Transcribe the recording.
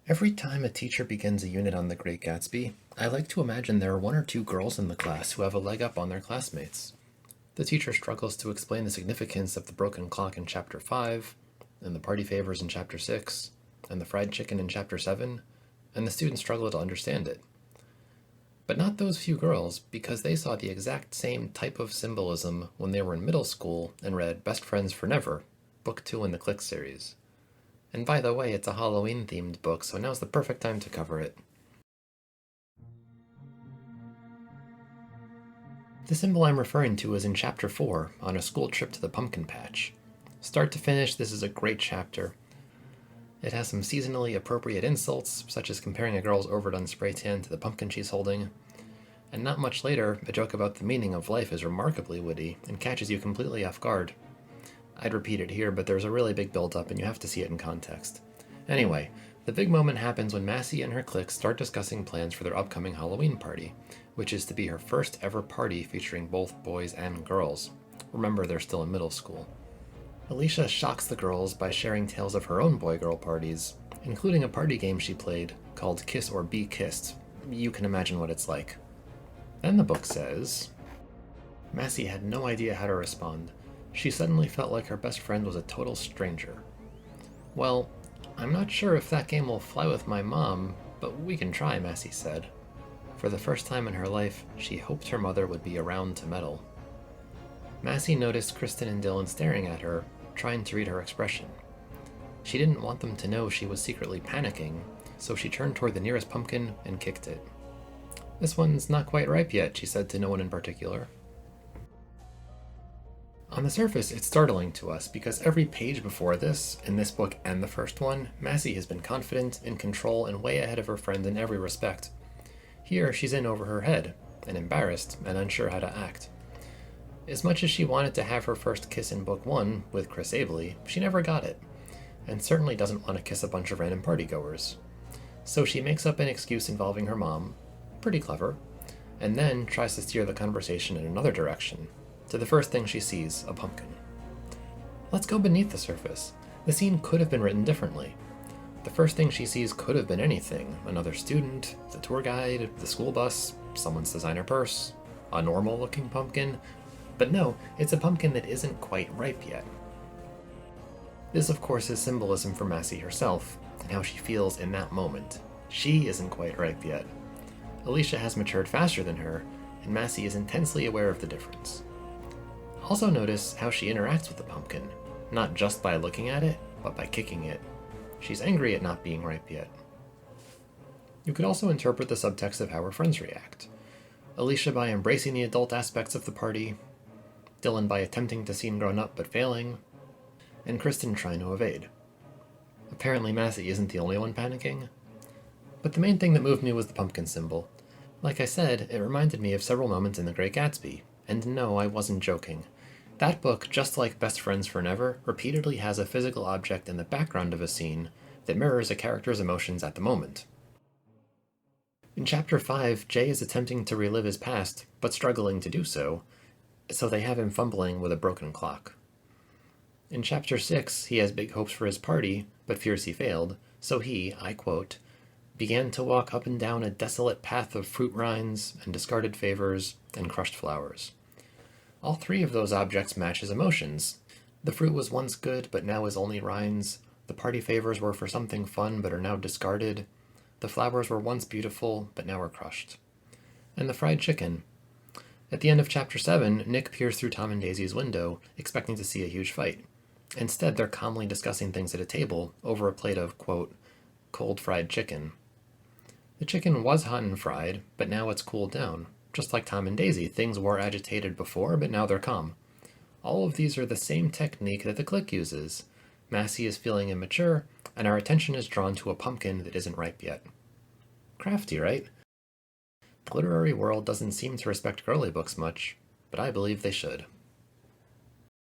Every time a teacher begins a unit on The Great Gatsby, I like to imagine there are one or two girls in the class who have a leg up on their classmates. The teacher struggles to explain the significance of the broken clock in Chapter 5, and the party favors in Chapter 6, and the fried chicken in Chapter 7, and the students struggle to understand it. But not those few girls, because they saw the exact same type of symbolism when they were in middle school and read Best Friends for Never, Book 2 in the Clique series. And by the way, it's a Halloween-themed book, so now's the perfect time to cover it. The symbol I'm referring to is in Chapter 4, on a school trip to the pumpkin patch. Start to finish, this is a great chapter. It has some seasonally appropriate insults, such as comparing a girl's overdone spray tan to the pumpkin she's holding. And not much later, a joke about the meaning of life is remarkably witty and catches you completely off guard. I'd repeat it here, but there's a really big build-up and you have to see it in context. Anyway, the big moment happens when Massie and her clique start discussing plans for their upcoming Halloween party, which is to be her first ever party featuring both boys and girls. Remember, they're still in middle school. Alicia shocks the girls by sharing tales of her own boy-girl parties, including a party game she played called Kiss or Be Kissed. You can imagine what it's like. Then the book says, Massie had no idea how to respond. She suddenly felt like her best friend was a total stranger. Well, I'm not sure if that game will fly with my mom, but we can try, Massie said. For the first time in her life, she hoped her mother would be around to meddle. Massie noticed Kristen and Dylan staring at her, trying to read her expression. She didn't want them to know she was secretly panicking, so she turned toward the nearest pumpkin and kicked it. This one's not quite ripe yet, she said to no one in particular. On the surface, it's startling to us because every page before this, in this book and the first one, Massie has been confident, in control, and way ahead of her friend in every respect. Here, she's in over her head, and embarrassed, and unsure how to act. As much as she wanted to have her first kiss in book 1 with Chris Abley, she never got it, and certainly doesn't want to kiss a bunch of random partygoers. So she makes up an excuse involving her mom, pretty clever, and then tries to steer the conversation in another direction, to the first thing she sees, a pumpkin. Let's go beneath the surface. The scene could have been written differently. The first thing she sees could have been anything. Another student, the tour guide, the school bus, someone's designer purse, a normal-looking pumpkin. But no, it's a pumpkin that isn't quite ripe yet. This, of course, is symbolism for Massie herself, and how she feels in that moment. She isn't quite ripe yet. Alicia has matured faster than her, and Massie is intensely aware of the difference. Also notice how she interacts with the pumpkin, not just by looking at it, but by kicking it. She's angry at not being ripe yet. You could also interpret the subtext of how her friends react. Alicia by embracing the adult aspects of the party, Dylan by attempting to seem grown up but failing, and Kristen trying to evade. Apparently Massie isn't the only one panicking. But the main thing that moved me was the pumpkin symbol. Like I said, it reminded me of several moments in The Great Gatsby, and no, I wasn't joking. That book, just like Best Friends for Never, repeatedly has a physical object in the background of a scene that mirrors a character's emotions at the moment. In Chapter 5, Jay is attempting to relive his past, but struggling to do so they have him fumbling with a broken clock. In Chapter 6, he has big hopes for his party, but fears he failed, so he, I quote, began to walk up and down a desolate path of fruit rinds and discarded favors and crushed flowers. All three of those objects match his emotions. The fruit was once good, but now is only rinds. The party favors were for something fun, but are now discarded. The flowers were once beautiful, but now are crushed. And the fried chicken. At the end of Chapter 7, Nick peers through Tom and Daisy's window, expecting to see a huge fight. Instead, they're calmly discussing things at a table over a plate of, quote, cold fried chicken. The chicken was hot and fried, but now it's cooled down. Just like Tom and Daisy, things were agitated before, but now they're calm. All of these are the same technique that the Clique uses. Massie is feeling immature, and our attention is drawn to a pumpkin that isn't ripe yet. Crafty, right? The literary world doesn't seem to respect girly books much, but I believe they should.